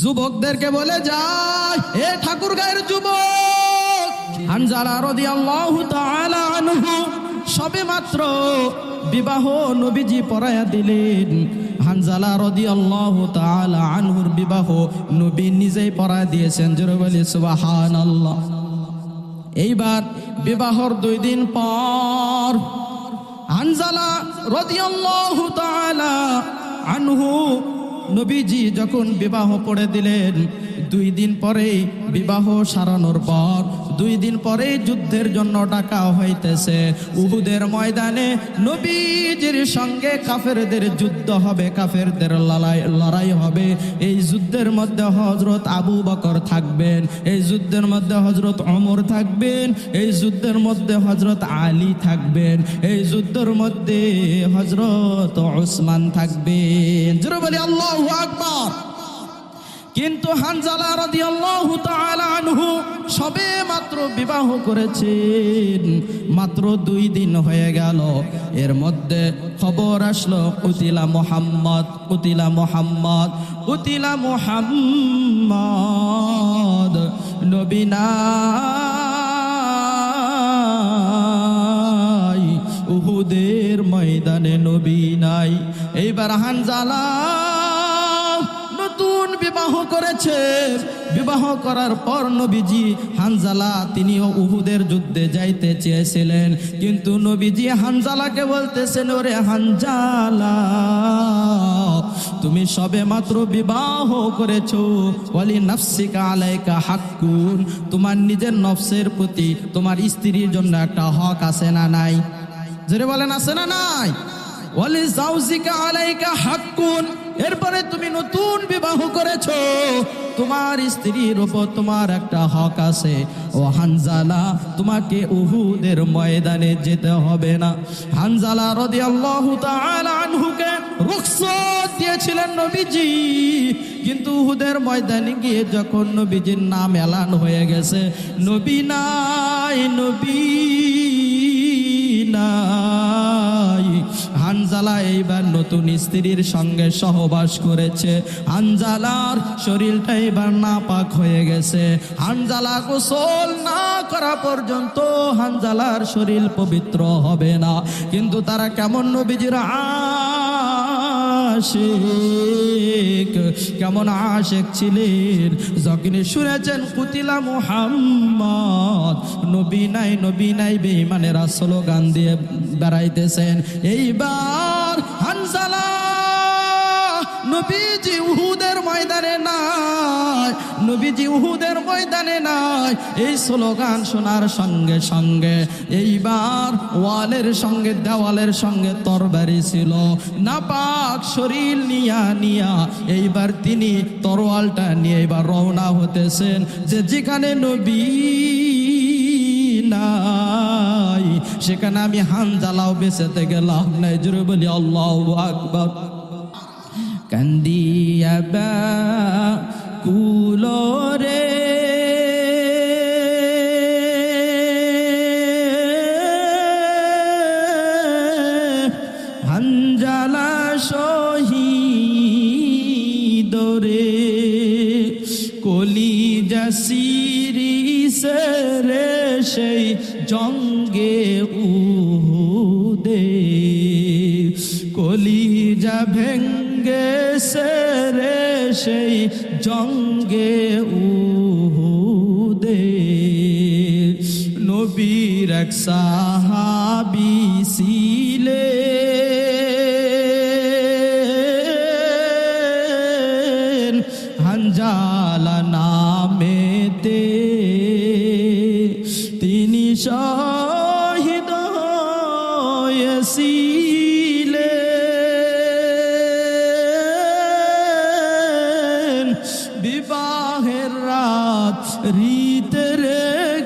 যুবকদেরকে বলে যায়, এ ঠাকুরগাঁয়ের যুবক, হানজালা রাদিয়াল্লাহু তাআলা আনহু সবে মাত্র বিবাহ নবীজি পড়ায়া দিলেন। হানজালা রাদিয়াল্লাহু তাআলা আনহুর বিবাহ নবী নিজেই পড়ায়া দিয়েছেন। জোরে বলি সুবহানাল্লাহ। এইবার বিবাহর 2 দিন পর হানজালা রাদিয়াল্লাহু তাআলা আনহু নবীজি যখন বিবাহ পড়ে দিলেন, 2 দিন পরে বিবাহ সারানোর পর 2 দিন পরে যুদ্ধের জন্য ডাকা হইতেছে। উহুদের ময়দানে নবীজির সঙ্গে কাফেরদের যুদ্ধ হবে, কাফেরদের লড়াই হবে। এই যুদ্ধের মধ্যে হযরত আবু বকর থাকবেন, এই যুদ্ধের মধ্যে হযরত ওমর থাকবেন, এই যুদ্ধের মধ্যে হযরত আলী থাকবেন, এই যুদ্ধের মধ্যে হযরত উসমান থাকবেন। জোরে বলি আল্লাহু আকবার। কিন্তু হানজালা রাদিয়াল্লাহু তাআলা আনহু সবে মাত্র বিবাহ করেছেন, মাত্র 2 দিন হয়ে গেল। এর মধ্যে খবর আসলো কুতিলা মুহাম্মদ, কুতিলা মুহাম্মদ, কুতিলা মুহাম্মদ, নবী নাই, উহুদের ময়দানে নবী নাই। এইবার হানজালা নতুন বিবাহ করেছে। বিবাহ করার পর নবীজি হানজালা তিনিও উহুদের যুদ্ধে যাইতে চেয়েছিলেন, কিন্তু নবীজি হানজালাকে বলতেছেন, ওরে হানজালা, তুমি সবে মাত্র বিবাহ করেছো, ওয়ালি নাফসিকা আলাইকা হাক্কুন, তোমার নিজের নফসের প্রতি তোমার স্ত্রীর জন্য একটা হক আছে না নাই? জোরে বলেন, আছে না নাই? ওয়ালি জাওজিকা আলাইকা হাক্কুন, এরপরে তুমি নতুন বিবাহ করেছো, তোমার স্ত্রীর উপর তোমার একটা হক আছে। ও হানজালা, তোমাকে উহুদের ময়দানে যেতে হবে না। হানজালা রাদিয়াল্লাহু তাআলা আনহুকে রুখসত দিয়েছিলেন নবীজি, কিন্তু উহুদের ময়দানে গিয়ে যখন নবীজির নাম এলান হয়ে গেছে, নবী নাই, নবী নাই, হানজালা এইবার নতুন স্ত্রীর সঙ্গে সহবাস করেছে। হানজালার শরীরটা এবার নাপাক হয়ে গেছে। হানজালা গোসল না করা পর্যন্ত হানজালার শরীর পবিত্র হবে না। কিন্তু তারা কেমন নবীজির আশিক, কেমন আশিক ছিলেন, যখন শুনেছেন কুতিলা মুহাম্মদ, নবী নাই, নবী নাই, বেঈমানেরা স্লোগান দিয়ে বেড়াইতেছেন। এইবার হানজালা নবীজি উহুদের ময়দানে নাই, নবীজি উহুদের ময়দানে নাই, এই স্লোগান শোনার সঙ্গে সঙ্গে এইবার ওয়ালের সঙ্গে দেওয়ালের সঙ্গে তরবারি ছিল, নাপাক শরীর নিয়া এইবার তিনি তরোয়ালটা নিয়ে এবার রওনা হতেছেন, যে যেখানে নবী নাই সেখানে আমি হানজালাও বেঁচেতে গেলাম নাই। জোরে বলি আল্লাহু আকবার। কান্দিয়া কুলো রে হানজালা শহীদ রে, কলিজা সিরিসে রে সেই জঙ্গে উহুদে, কলিজা ভেঙ্গে রে সেই জঙ্গে উহুদে, নবীর এক সাহাবী ছিলেন হানজালা নামেতে, তিনি শহীদ হয়েছিলেন। বিবাহের রাত রীতের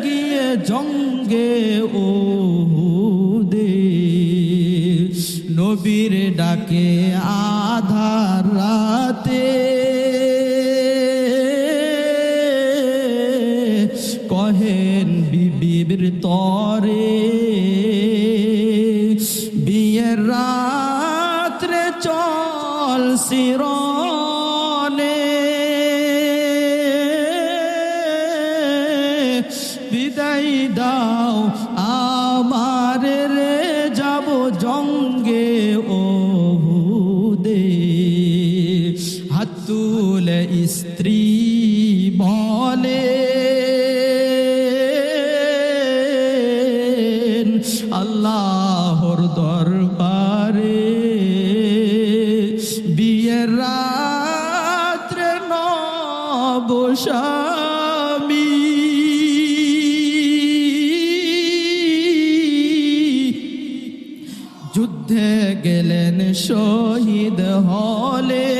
গিয়ে জঙ্গে উহুদে, নবীর ডাকে আধার রাতে কহেন বিবির তরে, বিয়ের রাত্রে চল শিরনে, দাও আমার রে যাব জঙ্গে ওহুদে। হাত তুলে স্ত্রী বলে আল্লাহর দরবারে বিয়ের রাত্রে নবস্বামী যুদ্ধে গেলেন শহীদ হলে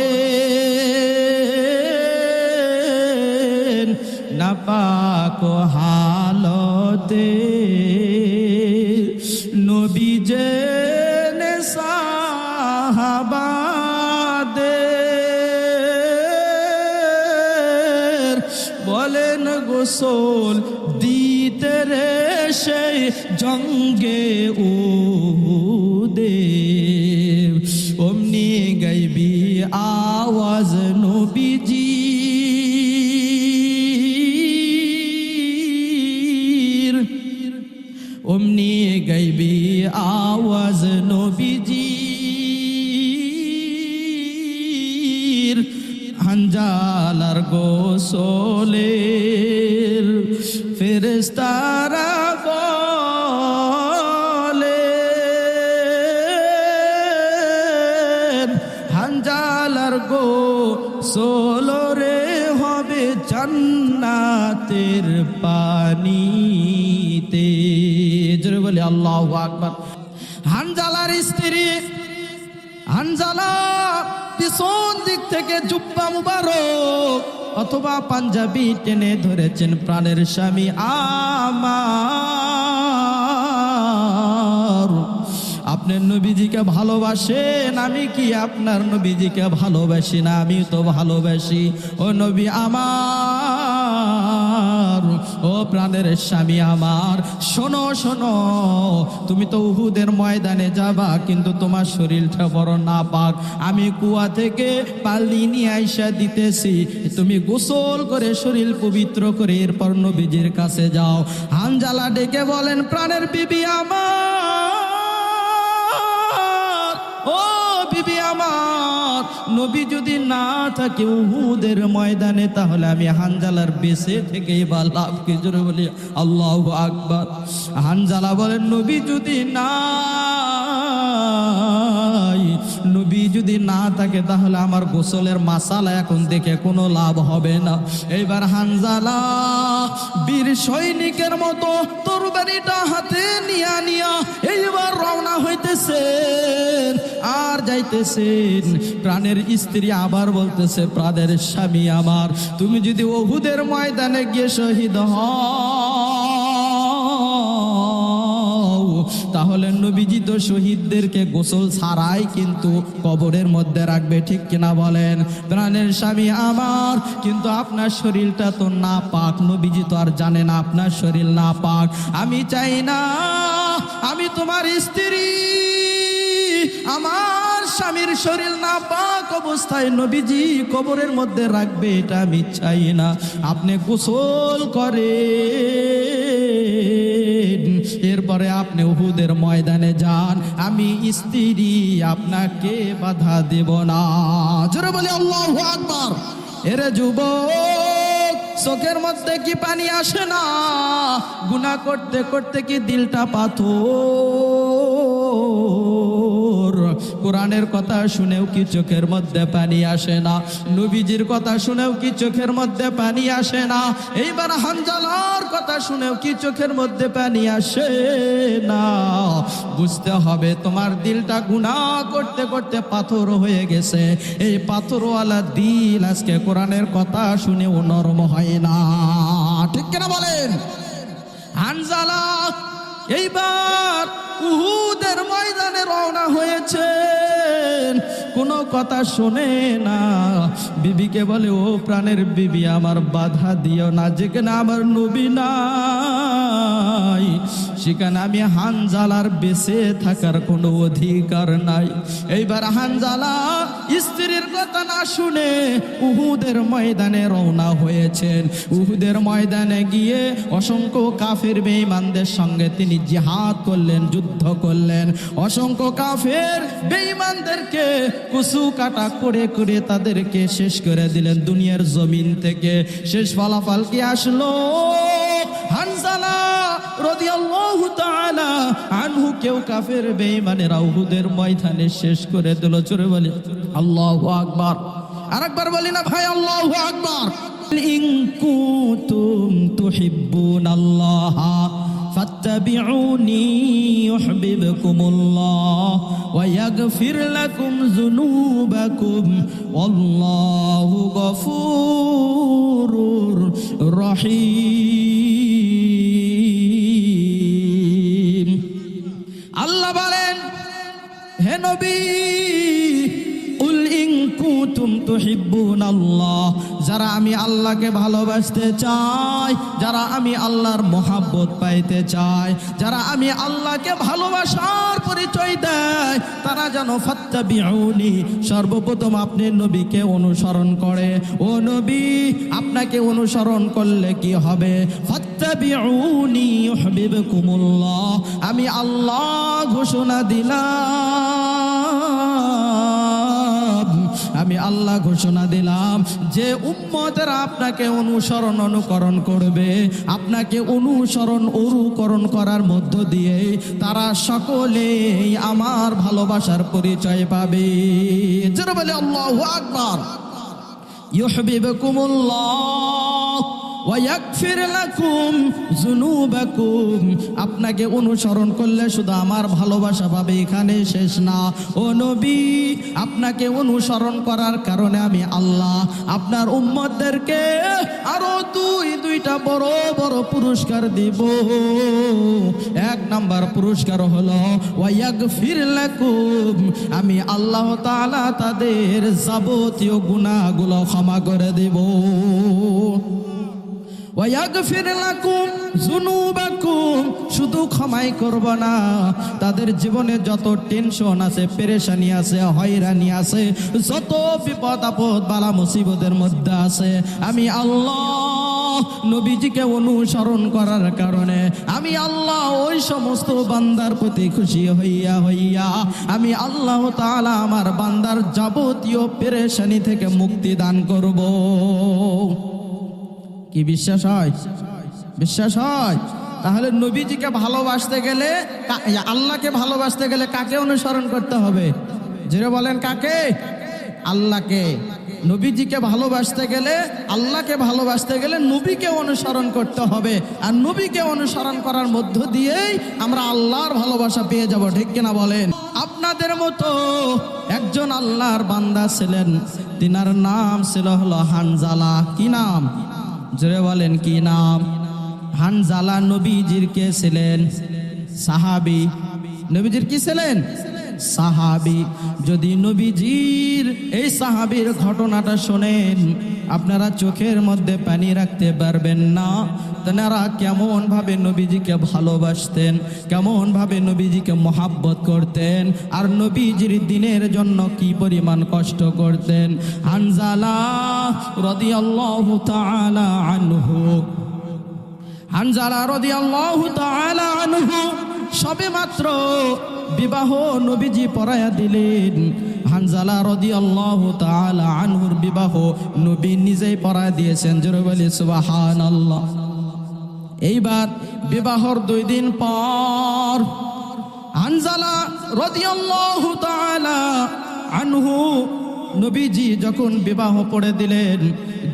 নাপাক হালতে নবী জেনে সাহাবাদের বলেন গোসল দিতে রে সেই জঙ্গে উহুদে। অমনি গাইবি আওয়াজ নবীজি অমনি গাইবি আওয়াজ নবীজির হানজালার গোসলের ফেরেশতারা বলেন হানজালার গোসলরে হবে জান্নাতের পানিতে। জোরে বলি আল্লাহু আকবার। হানজালার স্ত্রী হানজালা পিছন দিক থেকে জুব্বা মুবারক অথবা পাঞ্জাবি টেনে ধরেছেন প্রাণের স্বামী আমার। আপনার নবীজিকে ভালোবাসেন, আমি কি আপনার নবীজিকে ভালোবাসি না? আমি তো ভালোবাসি। ও নবী আমার, ও প্রাণের স্বামী আমার, শোনো শোনো, তুমি তো উহুদের ময়দানে যাবা, কিন্তু তোমার শরীরটা বড় নাপাক। আমি কুয়া থেকে পানি নিয়ে আইসা দিতেছি, তুমি গোসল করে শরীর পবিত্র করে এরপর নবীজির কাছে যাও। হানজালা ডেকে বলেন, প্রাণের বিবি আমার, ও বিবি আমার, নবী যদি না থাকে উহুদের ময়দানে, তাহলে আমি হানজালার বেঁচে থেকেই বা লাভ কি? জোরে বলি আল্লাহু আকবার। হানজালা বলেন, নবী যদি না থাকে তাহলে আমার গোসলের মাসালা এখন দেখে কোনো লাভ হবে না। এইবার হানজালা বীর সৈনিকের মতো তরবারিটা হাতে নিয়া এইবার রওনা হইতেছেন আর যাইতেছেন। প্রাণের স্ত্রী আবার বলতেছে, প্রাণের স্বামী আমার, তুমি যদি উহুদের ময়দানে গিয়ে শহীদ হও, তাহলে নবীজি তো শহীদদেরকে গোসল ছাড়াই কিন্তু কবরের মধ্যে রাখবে, ঠিক কিনা বলেন? প্রাণের স্বামী আমার, কিন্তু আপনার শরীরটা তো নাপাক, নবীজি তো আর জানে না আপনার শরীর নাপাক। আমি চাই না আমি তোমার স্ত্রী, আমার স্বামীর শরীর নাপাক অবস্থায় নবীজি কবরের মধ্যে রাখবে, এটা আমি চাই না। আপনি গোসল করে এরপরে আপনি উহুদের ময়দানে যান, আমি স্ত্রী আপনাকে বাধা দেব না। জোরে বলি আল্লাহু আকবার। এরে যুবক, চোখের মধ্যে কি পানি আসে না? গুনাহ করতে করতে কি দিলটা পাথর? কোরআনের কথা শুনেও কি চোখের মধ্যে পানি আসে না? নবীজির কথা শুনেও কি চোখের মধ্যে পানি আসে না? এইবার হানজালার কথা শুনেও কি চোখের মধ্যে পানি আসে না? বুঝতে হবে তোমার দিলটা গুনাহ করতে করতে পাথর হয়ে গেছে। এই পাথরওয়ালা দিল আজকে কোরআনের কথা শুনেও নরম হয় না, ঠিক কিনা বলেন? হানজালা এইবার উহুদের ময়দানে রওনা হয়েছেন। কোনো কথা শোনে না। বিবিকে বলে, ও প্রাণের বিবি, আমার বাধা দিও না, যেখানে আমার নবী নাই সেখানে আমি হানজালার বেঁচে থাকার কোনো অধিকার নাই। এইবার হানজালা স্ত্রীর কথা না শুনে উহুদের ময়দানে রওনা হয়েছেন। উহুদের ময়দানে গিয়ে অসংখ্য কাফের বেঈমানদের সঙ্গে তিনি জিহাদ করলেন, যুদ্ধ করলেন। অসংখ্য কাফের বেঈমানদেরকে কুসু কাটা করে করে তাদেরকে শেষ করে দিলেন দুনিয়ার জমিন থেকে। শেষ ফলাফল কি আসলো? হানজালা রাদিয়াল্লাহু তাআলা আনহু কেউ কাফের বেঈমানেরা উহুদের ময়দানে শেষ করে দিল। জোরে বলি আল্লাহু আকবার। আরেকবার বলি না ভাই, আল্লাহু আকবার। ইন কুনতুম তুহিব্বুনাল্লাহ ফাত্তাবিউনি ইউহিব্বুকুমুল্লাহ ওয়া ইয়াগফির লাকুম যুনুবাকুম ওয়াল্লাহু গফুরুর রহিম। আল্লাহ বলেন, হে নবী, উল ইন কুনতুম তুহিব্বুনাল্লাহ, যারা আমি আল্লাহকে ভালোবাসতে চাই, যারা আমি আল্লাহর মহব্বত পাইতে চাই, যারা আমি আল্লাহকে ভালোবাসার পরিচয় দেয়, তারা যেন ফাত্তাবিউনি, সর্বপ্রথম আপনি নবীকে অনুসরণ করে। ও নবী, আপনাকে অনুসরণ করলে কি হবে? ফাত্তাবিউনি ইউহিব্বুকুমুল্লাহ, আমি আল্লাহ ঘোষণা দিলাম, আমি আল্লাহ ঘোষণা দিলাম যে উম্মতেরা আপনাকে অনুকরণ করবে, আপনাকে অনুকরণ করার মধ্য দিয়ে তারা সকলেই আমার ভালোবাসার পরিচয় পাবে। যারা বলে আল্লাহু আকবার। ইউহিব্বুকুমুল্লাহ ওয়া ইয়াগফির লাকুম যুনুবাকুম, আপনাকে অনুসরণ করলে শুধু আমার ভালোবাসা পাবে, এখানে শেষ না। ও নবী, আপনাকে অনুসরণ করার কারণে আমি আল্লাহ আপনার উম্মতদেরকে আরো দুইটা বড় বড় পুরস্কার দিব। এক নাম্বার পুরস্কার হলো ওয়া ইয়াগফির লাকুম, আমি আল্লাহ তাআলা তাদের যাবতীয় গুনাহগুলো ক্ষমা করে দেব। ওয়া ইয়াগফির লাকুম যুনুবাকুম, শুধু ক্ষমাই করব না, তাদের জীবনে যত টেনশন আছে, পেরেশানি আছে, হয়রানি আছে, যত বিপদ আপদ বালা মুসিবতের মধ্যে আছে, আমি আল্লাহ নবীজিকে অনুসরণ করার কারণে আমি আল্লাহ ওই সমস্ত বান্দার প্রতি খুশি হইয়া আমি আল্লাহ তাআলা আমার বান্দার যাবতীয় পেরেশানি থেকে মুক্তি দান করব। কি বিশ্বাস হয়? বিশ্বাস হয়? তাহলে নবীজিকে ভালোবাসতে গেলে, আল্লাহকে ভালোবাসতে গেলে কাকে অনুসরণ করতে হবে? যেটা বলেন কাকে? আল্লাহকে। নবীজিকে ভালোবাসতে গেলে, আল্লাহকে ভালোবাসতে গেলে নবীকে অনুসরণ করতে হবে। আর নবীকে অনুসরণ করার মধ্য দিয়েই আমরা আল্লাহর ভালোবাসা পেয়ে যাব। ঠিক কিনা বলেন? আপনাদের মতো একজন আল্লাহর বান্দা ছিলেন, তিনার নাম ছিল হলো হানজালা। কি নাম? জোরে বলেন কি নাম? হানজালা নবীজির কে ছিলেন? সাহাবী। নবীজির কি ছিলেন? সাহাবী। যদি নবীজির এই সাহাবীর ঘটনাটা শোনেন, আপনারা চোখের মধ্যে পানি রাখতে পারবেন না। তেনারা কেমন ভাবে নবীজিকে ভালোবাসতেন, কেমন ভাবে নবীজিকে মহাব্বত করতেন, আর নবীজির দিনের জন্য কি পরিমাণ কষ্ট করতেন। হানজালা রাদিয়াল্লাহু তাআলা আনহু, হানজালা রাদিয়াল্লাহু তাআলা আনহু সবে মাত্র বিবাহ নবীজি পড়ায়া দিলেন। হানজালা রাদিয়াল্লাহু তাআলা আনহুর বিবাহ নবী নিজেই পড়ায় দিয়েছেন। জোরে বলি সুবহানাল্লাহ। এইবার বিবাহর 2 দিন পর হানজালা রাদিয়াল্লাহু তাআলা আনহু নবীজি যখন বিবাহ পড়ে দিলেন,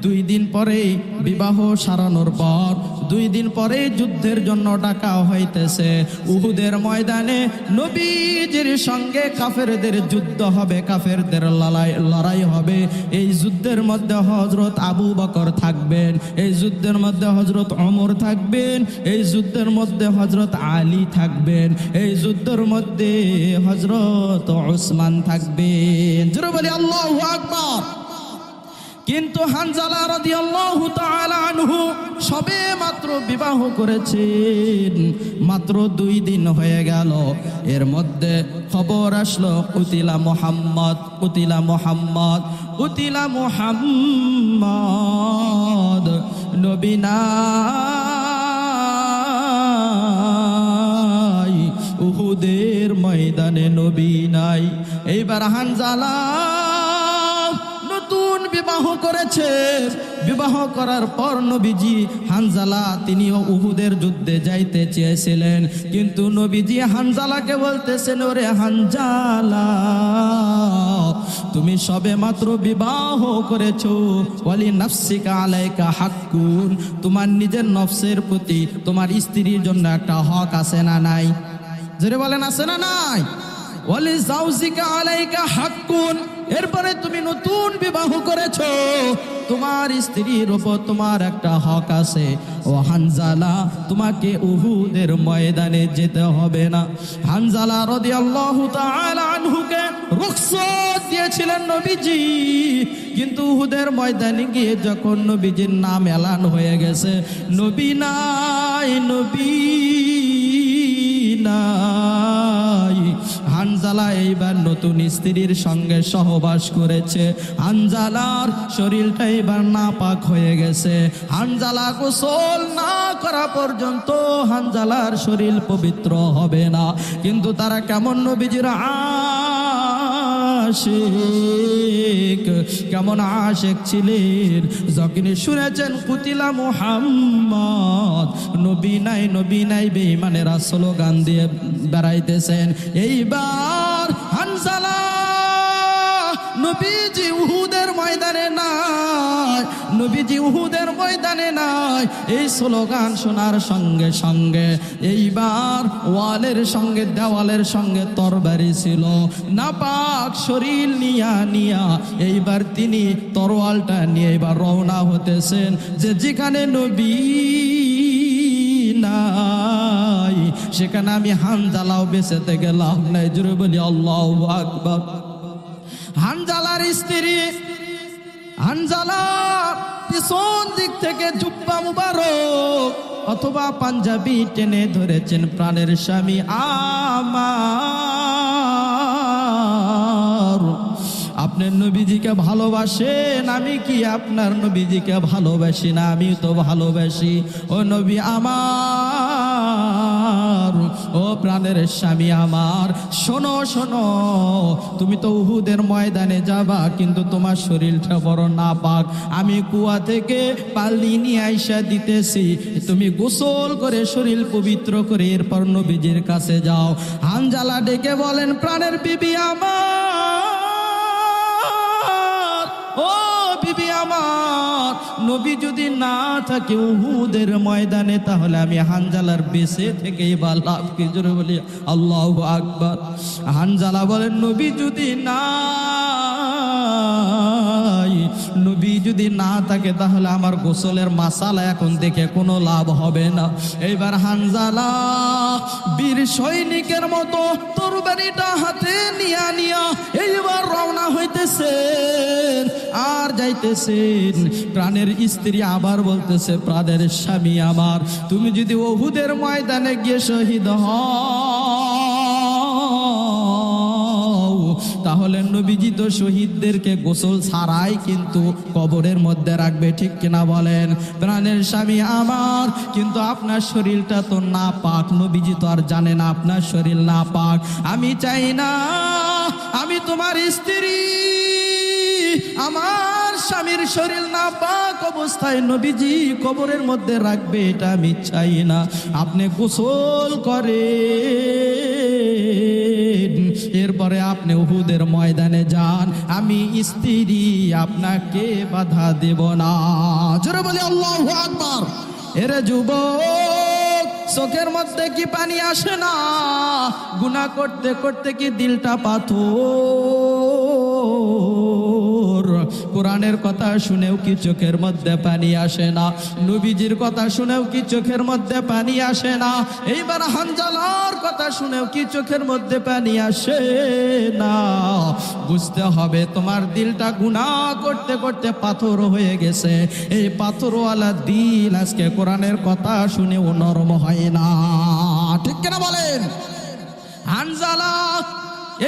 2 দিন পরে বিবাহ সারানোর পর 2 দিন পরে যুদ্ধের জন্য ডাকা হইতেছে। উহুদের ময়দানে নবীজির সঙ্গে কাফেরদের যুদ্ধ হবে, কাফেরদের লড়াই হবে। এই যুদ্ধের মধ্যে হযরত আবু বকর থাকবেন, এই যুদ্ধের মধ্যে হযরত ওমর থাকবেন, এই যুদ্ধের মধ্যে হযরত আলী থাকবেন, এই যুদ্ধের মধ্যে হযরত উসমান থাকবেন। জোরে বলি আল্লাহু আকবার। কিন্তু হানজালা রাদিয়াল্লাহু তাআলা আনহু সবে মাত্র বিবাহ করেছেন, মাত্র 2 দিন হয়ে গেল। এর মধ্যে খবর আসলো কুতিলা মুহাম্মদ, কুতিলা মুহাম্মদ, কুতিলা মুহাম্মদ, নবী নাই, উহুদের ময়দানে নবী নাই। এইবার হানজালা নতুন বিবাহ করেছে। বিবাহ করার পর নবীজি হানজালা তিনিও উহুদের যুদ্ধে যাইতে চেয়েছিলেন, কিন্তু নবীজি হানজালাকে বলতেছেন, ওরে হানজালা, তুমি সবে মাত্র বিবাহ করেছো, ওয়ালি নাফসিকা আলাইকা হাক্কুন, তোমার নিজের নফসের প্রতি তোমার স্ত্রীর জন্য একটা হক আছে না নাই? জোরে বলেন, আছে না নাই? ওয়ালি জাওজিকা আলাইকা হাক্কুন, এরপরে তুমি নতুন বিবাহ করেছো, তোমার স্ত্রীর উপর তোমার একটা হক আছে। ও হানজালা, তোমাকে উহুদের ময়দানে যেতে হবে না। হানজালা রাদিয়াল্লাহু তাআলা আনহুকে রুখসত দিয়েছিলেন নবীজি, কিন্তু উহুদের ময়দানে গিয়ে যখন নবীজির নাম এলান হয়ে গেছে, নবী নাই, নবী নাই, হানজালা এইবার নতুন স্ত্রীর সঙ্গে সহবাস করেছে। হানজালার শরীরটা এবার নাপাক হয়ে গেছে। হানজালা গোসল না করা পর্যন্ত হানজালার শরীর পবিত্র হবে না। কিন্তু তারা কেমন নবীজির আশিক, কেমন আশিক ছিলেন, যখন শুনেছেন কুতিলা মুহাম্মদ, নবী নাই, নবী নাই, বেঈমানেরা স্লোগান দিয়ে বেড়াইতেছেন। এইবার হানজালা নবীজি উহুদের ময়দানে নাই, নবীজি উহুদের ময়দানে নাই, এই স্লোগান শোনার সঙ্গে সঙ্গে এইবার ওয়ালের সঙ্গে দেওয়ালের সঙ্গে তরবারি ছিল, নাপাক শরীর নিয়া এইবার তিনি তরোয়ালটা নিয়ে এবার রওনা হতেছেন, যে যেখানে নবী নাই সেখানে আমি হানজালাও বেঁচেতে গেলাম নাই। জোরে বলি আল্লাহু আকবার। হানজালার স্ত্রী, হানজালার পিছন দিক থেকে জুব্বা মুবারক অথবা পাঞ্জাবি টেনে ধরেছেন প্রাণের স্বামী আমার, আপনার নবীজিকে ভালোবাসেন, আমি কি আপনার নবীজিকে ভালোবাসি না? আমি তো ভালোবাসি। ও নবী আমার, ও প্রাণের স্বামী আমার, শোনো শোনো, তুমি তো উহুদের ময়দানে যাবা, কিন্তু তোমার শরীরটা বড় নাপাক। আমি কুয়া থেকে পানি নিয়ে আইসা দিতেছি, তুমি গোসল করে শরীর পবিত্র করে এরপর নবীজির কাছে যাও। হানজালা ডেকে বলেন, প্রাণের বিবি আমার, ও বিবি আমার, নবী যদি না থাকে উহুদের ময়দানে, তাহলে আমি হানজালার বেঁচে থেকেই বা লাভ কি? জোরে বলি আল্লাহু আকবার। হানজালা বলেন, নবী যদি নাই, নবী যদি না থাকে, তাহলে আমার গোসলের মাসালা এখন দেখে কোনো লাভ হবে না। এইবার হানজালা বীর সৈনিকের মতো তরবারিটা হাতে নিয়া এইবার রওনা হইতেছেন আর যাইতেছেন। প্রাণের স্ত্রী আবার বলতেছে, প্রাণের স্বামী আমার, তুমি যদি উহুদের ময়দানে গিয়ে শহীদ হও, তাহলে নবীজি তো শহীদদেরকে গোসল ছাড়াই কিন্তু কবরের মধ্যে রাখবে, ঠিক কিনা বলেন? প্রাণের স্বামী আমার, কিন্তু আপনার শরীরটা তো নাপাক, নবীজি তো আর জানে না আপনার শরীর নাপাক। আমি চাই না আমি তোমার স্ত্রী, আমার স্বামীর শরীর নাপাক অবস্থায় নবীজি কবরের মধ্যে রাখবে, এটা আমি চাই না। আপনি গোসল করেন, এরপরে আপনি উহুদের ময়দানে যান, আমি স্ত্রী আপনাকে বাধা দেব না। জোরে বলি আল্লাহু আকবার। এরে যুবক, চোখের মধ্যে কি পানি আসে না? গুনাহ করতে করতে কি দিলটা পাথর? কোরআনের কথা শুনেও কি চোখের মধ্যে পানি আসে না? নবীজির কথা শুনেও কি চোখের মধ্যে পানি আসে না? এইবার হানজালার কথা শুনেও কি চোখের মধ্যে পানি আসে না? বুঝতে হবে তোমার দিলটা গুনাহ করতে করতে পাথর হয়ে গেছে। এই পাথরওয়ালা দিল আজকে কোরআনের কথা শুনেও নরম হয় না। ঠিক কিনা বলেন? হানজালা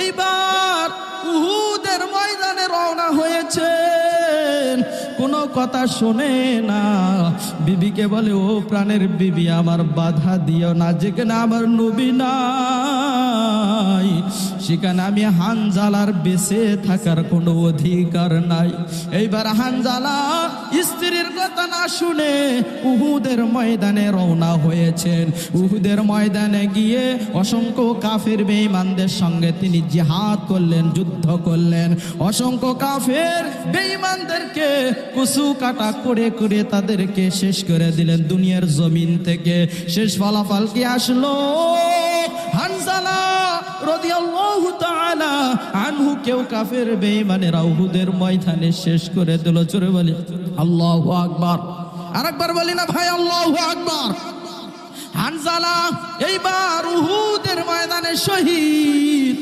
এইবার উহুদের ময়দানে রওনা হয়েছেন, কোনো কথা শোনে না। বিবিকে বলে, ও প্রাণের বিবি, আমার বাধা দিও না, যেখানে আমার নবী নাই সেখানে আমি হানজালার বেঁচে থাকার কোনো অধিকার নাই। এইবার হানজালা স্ত্রীর কথা না শুনে উহুদের ময়দানে রওনা হয়েছেন। উহুদের ময়দানে গিয়ে অসংখ্য কাফের বেঈমানদের সঙ্গে তিনি জিহাদ করলেন, যুদ্ধ করলেন। অসংখ্য কাফের বেঈমানদেরকে কুসু কাটা করে করে তাদেরকে শেষ করে দিলেন দুনিয়ার জমিন থেকে। শেষ ফলাফল কি আসলো? হানজালা রাদিয়াল্লাহু তাআলা আনহু কেউ কাফের বেঈমানেরা উহুদের ময়দানে শেষ করে দিল। জোরে বলি আল্লাহু আকবার। আরেকবার বলি না ভাই, আল্লাহু আকবার। হানজালা এইবার উহুদের ময়দানে শহীদ।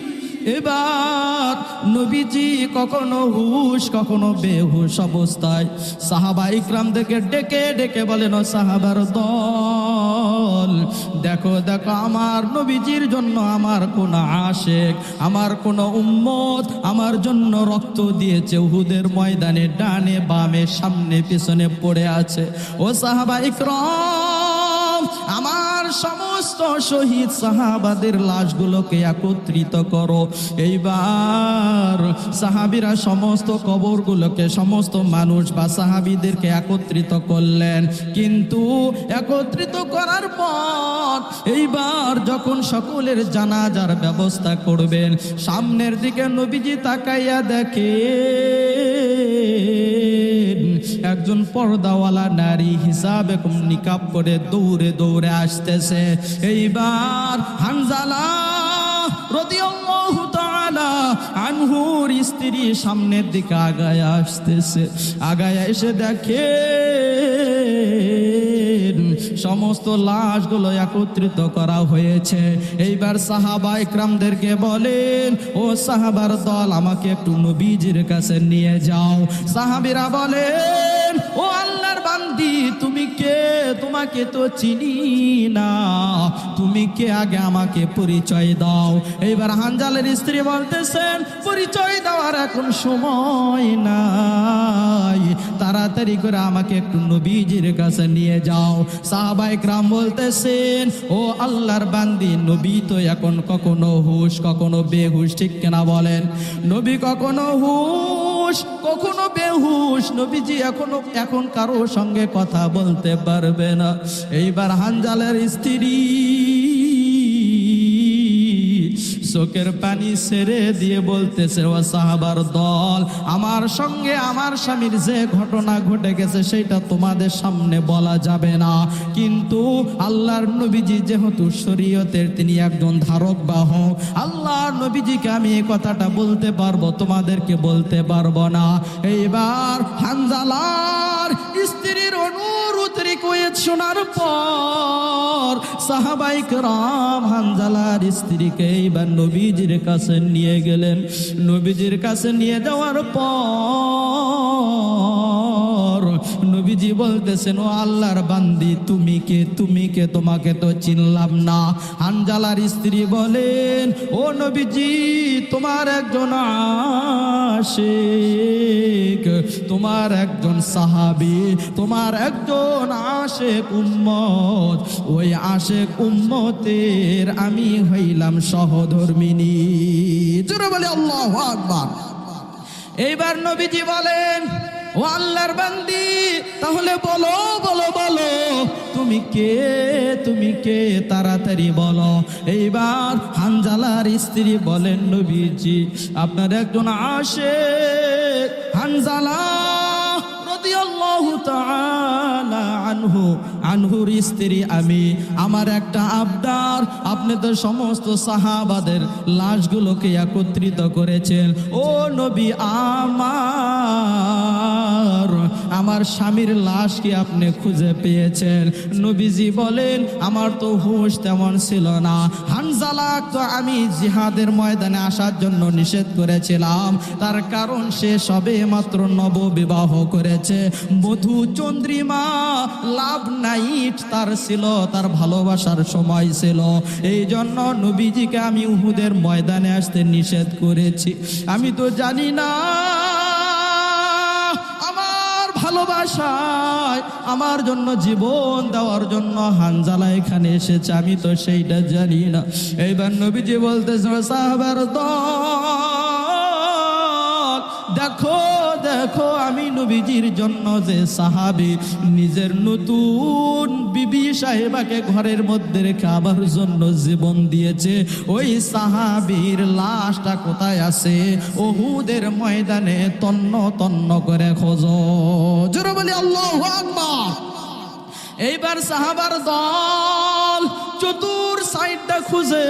এবার নবীজি কখনো হুশ কখনো বেহুশ অবস্থায় সাহাবা ইকরামদেরকে ডেকে ডেকে বলেন, ও সাহাবার দল, দেখো দেখো আমার নবীজির জন্য আমার কোন আশেক, আমার কোন উম্মত আমার জন্য রক্ত দিয়েছে, উহুদের ময়দানে ডানে বামে সামনে পিছনে পড়ে আছে। ও সাহাবা ইকরাম, আমার সমস্ত শহীদ সাহাবাদের লাশগুলোকে একত্রিত করো। এইবার সাহাবীরা সমস্ত কবরগুলোকে, সমস্ত মানুষ বা সাহাবীদেরকে একত্রিত করলেন। কিন্তু একত্রিত করার পর এইবার যখন সকলের জানাজার ব্যবস্থা করবেন, সামনের দিকে নবীজি তাকাইয়া দেখে একজন পর্দাওয়ালা নারী হিসাবে নিকাব করে দৌড়ে দৌড়ে আসতেছে। এইবার হানজালা রাদিয়াল্লাহু তাআলা আনহুর স্ত্রী সামনের দিকে আগায় আসতেছে। আগায় এসে দেখে সমস্ত লাশগুলো একত্রিত করা হয়েছে। এইবার সাহাবা ইকরামদেরকে বলেন, ও সাহাবার দল, আমাকে একটু নবীজির কাছে নিয়ে যাও। সাহাবীরা বলেন, ও আল্লাহর বান্দি, তুমি কে? তোমাকে তো চিনি না, তুমি কে আগে আমাকে পরিচয় দাও। এইবার হানজালের স্ত্রী বলতেছেন, পরিচয় দেওয়ার এখন সময় নাই, তাড়াতাড়ি করে আমাকে একটু নবীজির কাছে নিয়ে যাও। সাহাবা ইকরাম বলতেছেন, ও আল্লাহর বান্দি, নবী তো এখন কখনো হুশ কখনো বেহুশ, ঠিক কিনা বলেন? নবী কখনো হুশ কখনো বেহুশ, নবীজি এখন কারো সঙ্গে কথা বলতে পারবে না। এইবার হানজালের স্ত্রী চোখের পানি ছেড়ে দিয়ে বলতেছে, ও সাহাবার দল, আমার সঙ্গে আমার স্বামীর যে ঘটনা ঘটে গেছে সেটা তোমাদের সামনে বলা যাবে না, কিন্তু আল্লাহর নবীজি যেহেতু শরীয়তের তিনি একজন ধারক বাহক, আল্লাহর নবীজিকে আমি এই কথাটা বলতে পারবো, তোমাদেরকে বলতে পারবো না। এইবার হানজালার স্ত্রীর অনুরোধ রিকোয়েস্ট শোনার পর সাহাবায়ে কেরাম হানজালার স্ত্রীকে এইবার নবীজির কাছে নিয়ে গেলেন। নবীজির কাছে নিয়ে যাওয়ার পর নবীজি বলতেছেন, ও আল্লাহর বান্দি, তুমি কে? তুমি কে? তোমাকে তো চিনলাম না। হানজালার স্ত্রী বলেন, ও নবীজি, তোমার একজন আশিক, তোমার একজন সাহাবী, তোমার একজন আশিক উম্মত, ওই আশিক উম্মতের আমি হইলাম সহধর্মিনী। জোরে বলে আল্লাহু আকবার। এইবার নবীজি বলেন, ও আল্লাহর বান্দি, তাহলে বলো বলো বলো, তুমি কে? তুমি কে? তাড়াতাড়ি বলো। এইবার হানজালার স্ত্রী বলেন, নবীজি, আপনার একজন আশিক হানজালা রাদিয়াল্লাহু তাআলা আনহু আনহু, আনহুর স্ত্রী আমি। আমার একটা আবদার, আপনি তো সমস্ত সাহাবাদের লাশগুলোকে একত্রিত করেছেন। ও নবী আমার স্বামীর লাশ কি আপনি খুঁজে পেয়েছেন? নবীজি বলেন, আমার তো হুঁশ তেমন ছিল না। হানজালা তো আমি জিহাদের ময়দানে আসার জন্য নিষেধ করেছিলাম, তার কারণ সে সবে মাত্র নববিবাহ করেছে। মধু চন্দ্রিমা লাভ নাইট তার ছিল, তার ভালোবাসার সময় ছিল। এই জন্য নবীজিকে আমি উহুদের ময়দানে আসতে নিষেধ করেছি। আমি তো জানি না ভালোবাসায় আমার জন্য জীবন দেওয়ার জন্য হানজালা এখানে এসেছে, আমি তো সেইটা জানি না। এইবার নবীজি বলতেছে, সাহাবার দল, দেখো দেখো আমি নবীজির জন্য যে সাহাবী নিজের নতুন বিবি সাহেবাকে ঘরের মধ্যে রেখে আমার জন্য জীবন দিয়েছে, ওই সাহাবীর লাশটা কোথায় আছে? উহুদের ময়দানে তন্ন তন্ন করে খোঁজো। জোরে বলি আল্লাহু আকবার। এইবার সাহাবার দল চতুর সাইডটা খুঁজে,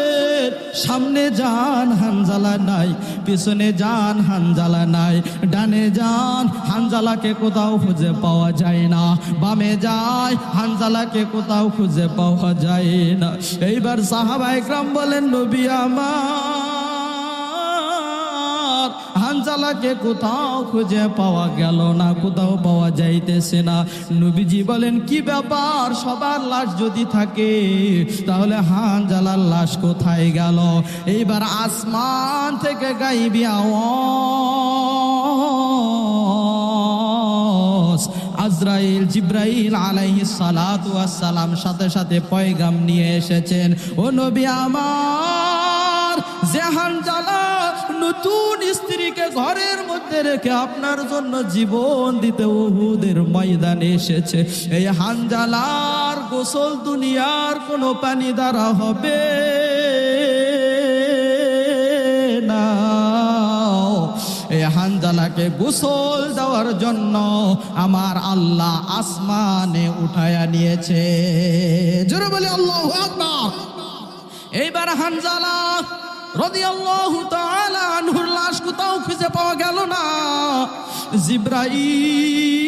সামনে যান হানজালা নাই, পিছনে যান হানজালা নাই, ডানে যান হানজালাকে কোথাও খুঁজে পাওয়া যায় না, বামে যায় হানজালাকে কোথাও খুঁজে পাওয়া যায় না। এইবার সাহাবা একরাম বলেন, নবী আমার হানজালাকে কোথাও খুঁজে পাওয়া গেল না, কোথাও পাওয়া যাইতেছে না। নবীজি বলেন, কি ব্যাপার? সবার লাশ যদি থাকে তাহলে হানজালার লাশ কোথায় গেল? এইবার আসমান থেকে গাইবি আওয়াজ, আজরাইল জিব্রাইল আলাইহিস সালাতু ওয়াস সালাম সাথে সাথে পয়গাম নিয়ে এসেছেন। ও নবী আমার, যে হানজালা নতুন স্ত্রীকে ঘরের মধ্যে রেখে আপনার জন্য জীবন দিতে উহুদের ময়দানে এসেছে, এই হানজালার গোসল দুনিয়ার কোনো পানি দ্বারা হবে না। এই হানজালাকে গোসল দেওয়ার জন্য আমার আল্লাহ আসমানে উঠায়া নিয়েছে। জোরে বলি আল্লাহু আকবার। এইবার হানজালা রাদিয়াল্লাহু তাআলা আনহুর লাশ কোথাও খুঁজে পাওয়া গেল না। জিব্রাইল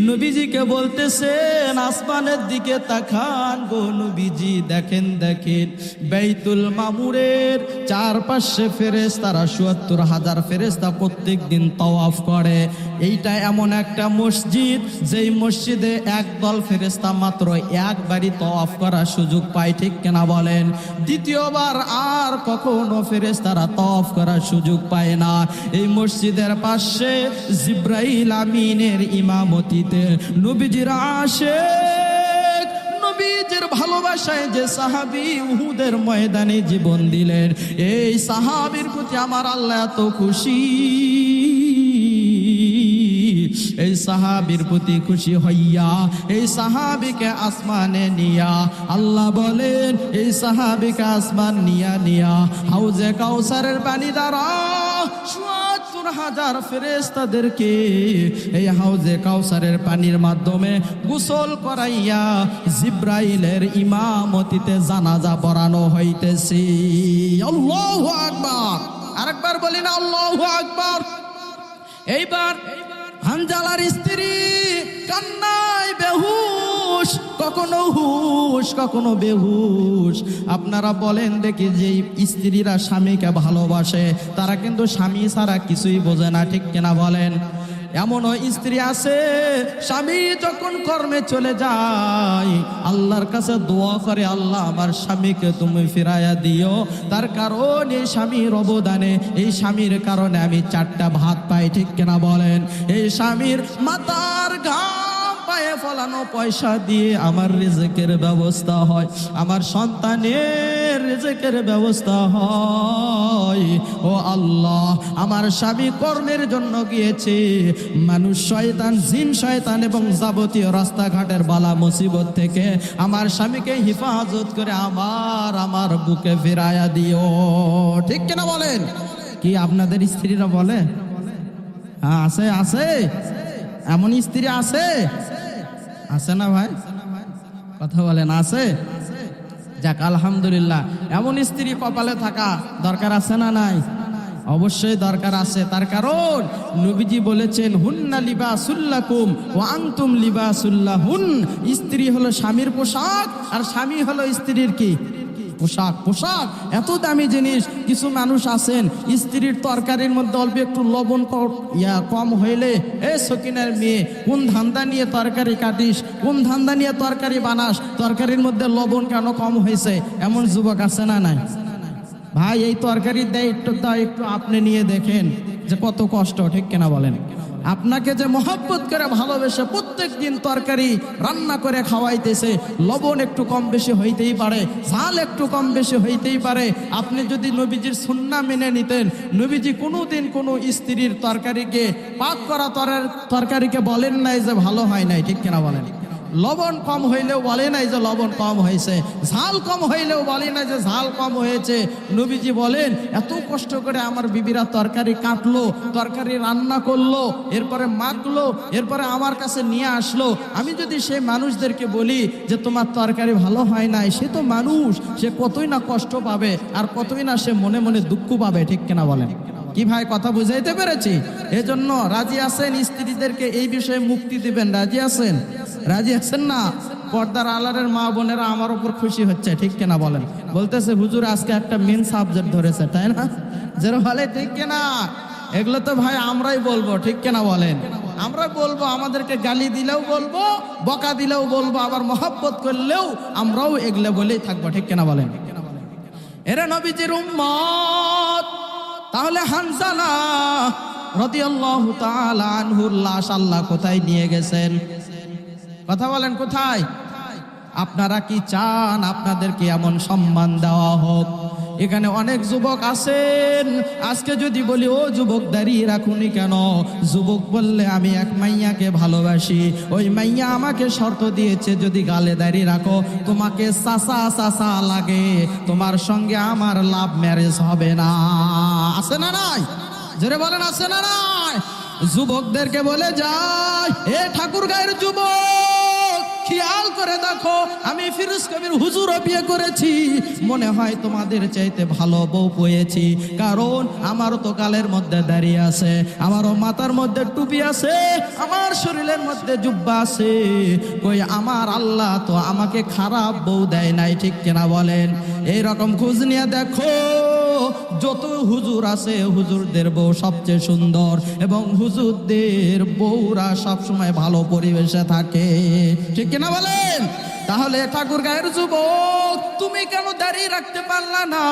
নবীজিকে বলতেছেন, আসমানের দিকে তাকান গো নবীজি, দেখেন দেখেন বাইতুল মামুরের চারপাশে ফেরেশতারা ৭৪,০০০ ফেরেশতা প্রত্যেক দিন তাওয়াফ করে। এইটা এমন একটা মসজিদ যেই মসজিদে একদল ফেরেশতা মাত্র একবারই তাওয়াফ করার সুযোগ পায়, ঠিক কিনা বলেন? দ্বিতীয়বার আর কখনো ফেরেশতারা তাওয়াফ করার সুযোগ পায় না। এই মসজিদের পাশে জিব্রাইল আমিনের ইমামতিতে নবীজির আশিক, নবীজির ভালোবাসায় যে সাহাবী উহুদের ময়দানে জীবন দিলেন, এই সাহাবীর প্রতি আমার আল্লাহ এত খুশি। এই সাহাবীর প্রতি খুশি হইয়া এই সাহাবীকে আসমানে নিয়া আল্লাহ বলেন, এই সাহাবীকে আসমান নিয়া হাউজে কাউসারের পানি দ্বারা ৭৪,০০০ ফেরেশতাদেরকে এই হাউজে কাউসারের পানির মাধ্যমে গোসল করাইয়া জিব্রাইলের ইমামতিতে জানাজা পড়ানো হইতেছে। আল্লাহু আকবার। আরেকবার বলি না আল্লাহু আকবার। এইবার হানজালার স্ত্রী কান্নায় বেহুশ, কখনো হুশ কখনো বেহুশ। আপনারা বলেন দেখি, যে স্ত্রীরা স্বামীকে ভালোবাসে তারা কিন্তু স্বামী ছাড়া কিছুই বোঝে না, ঠিক কিনা বলেন? এমনও স্ত্রী আছে, স্বামী যখন কর্মে চলে যায় আল্লাহর কাছে দোয়া করে, আল্লাহ আমার স্বামীকে তুমি ফিরাইয়া দিও, তার কারণ এই স্বামীর অবদানে, এই স্বামীর কারণে আমি 4টা ভাত পাই, ঠিক কিনা বলেন? এই স্বামীর মাথার ঘাম পায়ে ফলানো পয়সা দিয়ে আমার রিজিকের ব্যবস্থা হয়, আমার সন্তানের রিজিকের ব্যবস্থা হয়। ও আল্লাহ, আমার স্বামী কর্মের জন্য গিয়েছে, মানুষ শয়তান, জিন শয়তান এবং যাবতীয় রাস্তাঘাটের বালা মুসিবত থেকে আমার স্বামীকে হেফাজত করে আমার বুকে ফিরাইয়া দিও, ঠিক কিনা বলেন? কি আপনাদের স্ত্রীরা বলে? হ্যাঁ আছে, আছে, এমন স্ত্রী আছে। আছে না ভাই? কথা বলেন, আছে? যাক আলহামদুলিল্লাহ। এমন স্ত্রী কপালে থাকা দরকার আছে না নাই? অবশ্যই দরকার আছে। তার কারণ নবীজি বলেছেন, হুন্না লিবাসুল্লাকুম ওয়া আনতুম লিবাসুল্লাহুন। স্ত্রী হলো স্বামীর পোশাক, আর স্বামী হলো স্ত্রীর কি? পোশাক। পোশাক এত দামি জিনিস। কিছু মানুষ আছেন, স্ত্রীর তরকারির মধ্যে অল্প একটু লবণ কম হইলে, এ সকিনার মেয়ে, কোন ধান্দা নিয়ে তরকারি কাটিস, কোন ধান্দা নিয়ে তরকারি বানাস, তরকারির মধ্যে লবণ কেন কম হয়েছে? এমন যুবক আছে না নাই? ভাই এই তরকারির দায়িত্ব একটু আপনি নিয়ে দেখেন যে কত কষ্ট, ঠিক কিনা বলেন? আপনাকে যে মহব্বত করে ভালোবেসে প্রত্যেক দিন তরকারি রান্না করে খাওয়াইতেছে, লবণ একটু কম বেশি হইতেই পারে, ঝাল একটু কম বেশি হইতেই পারে। আপনি যদি নবীজির সুন্নাহ মেনে নিতেন, নবীজি কোনোদিন কোনো স্ত্রীর তরকারিকে, পাক করা তরকারিকে বলেন নাই যে ভালো হয় নাই, ঠিক কিনা বলেন? লবণ কম হইলেও বলে নাই যে লবণ কম হয়েছে, ঝাল কম হইলেও বলে নাই যে ঝাল কম হয়েছে। নবীজি বলেন, এত কষ্ট করে আমার বিবিরা তরকারি কাটলো, তরকারি রান্না করলো, এরপরে মাখলো, এরপরে আমার কাছে নিয়ে আসলো। আমি যদি সেই মানুষদেরকে বলি যে তোমার তরকারি ভালো হয় নাই, সে তো মানুষ, সে কতই না কষ্ট পাবে, আর কতই না সে মনে মনে দুঃখ পাবে, ঠিক কিনা বলেন? কি ভাই কথা বুঝাইতে পেরেছি? এজন্য রাজি আছেন স্ত্রীদেরকে এই বিষয়ে মুক্তি দিবেন? রাজি আছেন? রাজি আছেন না? পর্দার আলারের মা বোনেরা আমার উপর খুশি হচ্ছে, ঠিক কিনা বলেন? বলতেছে হুজুর আজকে একটা মেন সাবজেক্ট ধরেছে, তাই না? যেন বলে ঠিক কিনা? এগুলো তো ভাই আমরাই বলবো, ঠিক কিনা বলেন? আমরা বলবো, আমাদেরকে গালি দিলেও বলবো, বকা দিলেও বলবো, আবার মহব্বত করলেও আমরাও এগুলো বলেই থাকবো, ঠিক কিনা বলেন? এরা নবীজির উম্মত। তাহলে হানজালা রাদিয়াল্লাহু তাআলা আনহুর লাশ আল্লাহ কোথায় নিয়ে গেছেন? কথা বলেন, কোথায়? আপনারা কি চান আপনাদেরকে এমন সম্মান দেওয়া হোক? এখানে অনেক যুবক আছেন, আজকে যদি বলি ও যুবক দাঁড়িয়ে রাখুনি কেন? যুবক বললে আমি এক মাইয়াকে ভালোবাসি, ওই মাইয়া আমাকে শর্ত দিয়েছে যদি গালে দাঁড়িয়ে রাখো তোমাকে চাচা চাচা লাগে, তোমার সঙ্গে আমার লাভ ম্যারেজ হবে না। আছে না নাই? জোরে বলেন, আছে না নাই? যুবকদেরকে বলে যায়, এ ঠাকুরগাঁয়ের যুবক, খেয়াল করে দেখো, আমি ফিরোজ কবির হুজুরও বিয়ে করেছি, মনে হয় তোমাদের চাইতে ভালো বউ পেয়েছি, কারণ আমারও তো গালের মধ্যে দাঁড়িয়ে আছে, আমারও মাথার মধ্যে টুপি আছে, আমার শরীরের মধ্যে জুব্বা আছে, কই আমার আল্লাহ তো আমাকে খারাপ বউ দেয় নাই, ঠিক কিনা বলেন? এইরকম খোঁজ নিয়ে দেখো, যত হুজুর আছে হুজুরদের বউ সবচেয়ে সুন্দর, এবং হুজুরদের বউরা সবসময় ভালো পরিবেশে থাকে, ঠিক কিনা বলেন? তাহলে ঠাকুরগাঁয়ের যুবক, তুমি কেন দাঁড়িয়ে রাখতে পারলা না?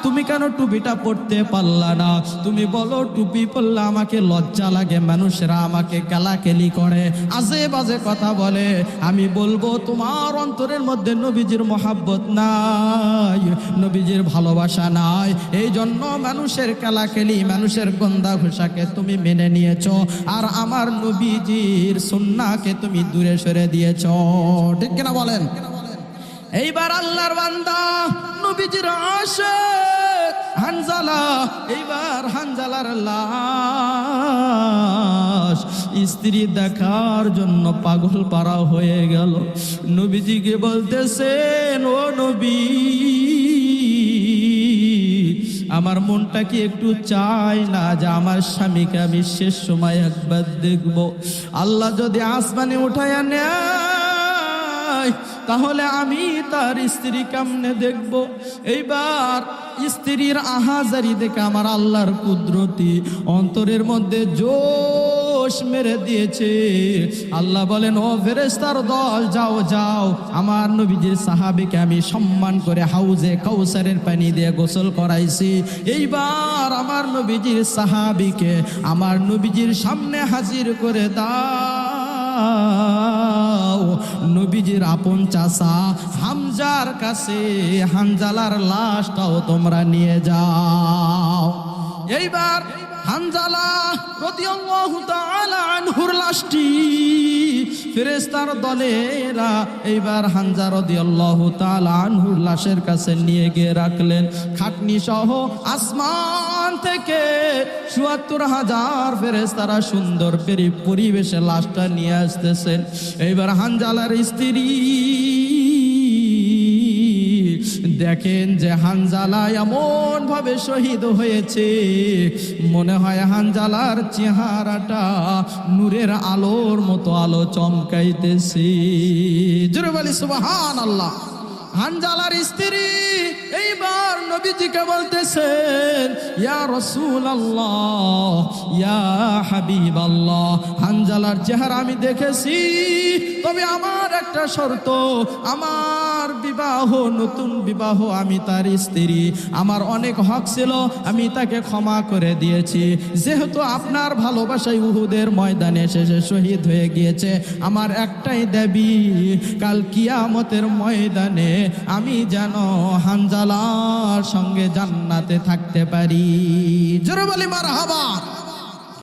তুমি কেন টুপিটা পড়তে পারলা না? তুমি বলো টুপি পরলে আমাকে লজ্জা লাগে, মানুষরা আমাকে গালাগালি করে, আজে বাজে কথা বলে। আমি বলবো তোমার অন্তরের মধ্যে নবীজির মহাব্বত নাই, নবীজির ভালোবাসা নাই, এই জন্য মানুষের গালাগালি, মানুষের গন্ধা ঘোষাকে তুমি মেনে নিয়েছো, আর আমার নবীজির সুন্নাহকে তুমি দূরে সরে দিয়েছো, ঠিক কিনা বলেন? এইবার আল্লাহর বান্দা নবীজির আশিক হানজালা, এইবার হানজালার লাশ স্ত্রী দেখার জন্য পাগল পারা হয়ে গেল। নবীজিকে বলতেছেন, ও নবী, আমার মনটা কি একটু চায় না যে আমার স্বামীকে আমি শেষ সময় একবার দেখব? আল্লাহ যদি আসমানে উঠায়া নেয় তাহলে আমি তার স্ত্রী কেমনে দেখব? এইবার স্ত্রীর আহাজারি দেখে আমার আল্লাহর কুদরতি অন্তরের মধ্যে জোশ মেরে দিয়েছে। আল্লাহ বলেন, ও ফেরেশতার দল, যাও যাও, আমার নবীজির সাহাবীকে আমি সম্মান করে হাউজে কাউসারের পানি দিয়ে গোসল করাইছি, এইবার আমার নবীজির সাহাবীকে আমার নবীজির সামনে হাজির করে দাও। নবীজির আপন চাচা হামজার কাছে হানজালার লাশটাও তোমরা নিয়ে যাও। এইবার হানজালা রাদিয়াল্লাহু তাআলা আনহুর লাশটি ফেরেশতার দলেরা এইবার হামজা রাদিয়াল্লাহু তাআলা আনহুর লাশের কাছে নিয়ে গিয়ে রাখলেন। খাটনি সহ আসমান থেকে ৭৪,০০০ ফেরেশতারা সুন্দর পরিবেশে লাশটা নিয়ে আসতেছেন। এইবার হানজালার স্ত্রী দেখেন যে হানজালা এমন ভাবে শহীদ হয়েছে, মনে হয় হানজালার চেহারাটা নূরের আলোর মতো আলো চমকাইতেছে। জোরে বলি সুবহানাল্লাহ। হানজালার স্ত্রী এইবার নবীজিকে বলতেছেন, ইয়া রাসূলুল্লাহ, ইয়া হাবিবাল্লাহ, হানজালার চেহারা আমি দেখেছি, তবে আমার একটা শর্ত, আমার বিবাহ, নতুন বিবাহ, আমি তার স্ত্রী, আমার অনেক হক ছিল, আমি তাকে ক্ষমা করে দিয়েছি। যেহেতু আপনার ভালোবাসায় উহুদের ময়দানে শেষে শহীদ হয়ে গিয়েছে, আমার একটাই দাবি, কাল কিয়ামতের ময়দানে আমি যেন হানজালার সঙ্গে জান্নাতে থাকতে পারি। জোরে বলি মারহাবা।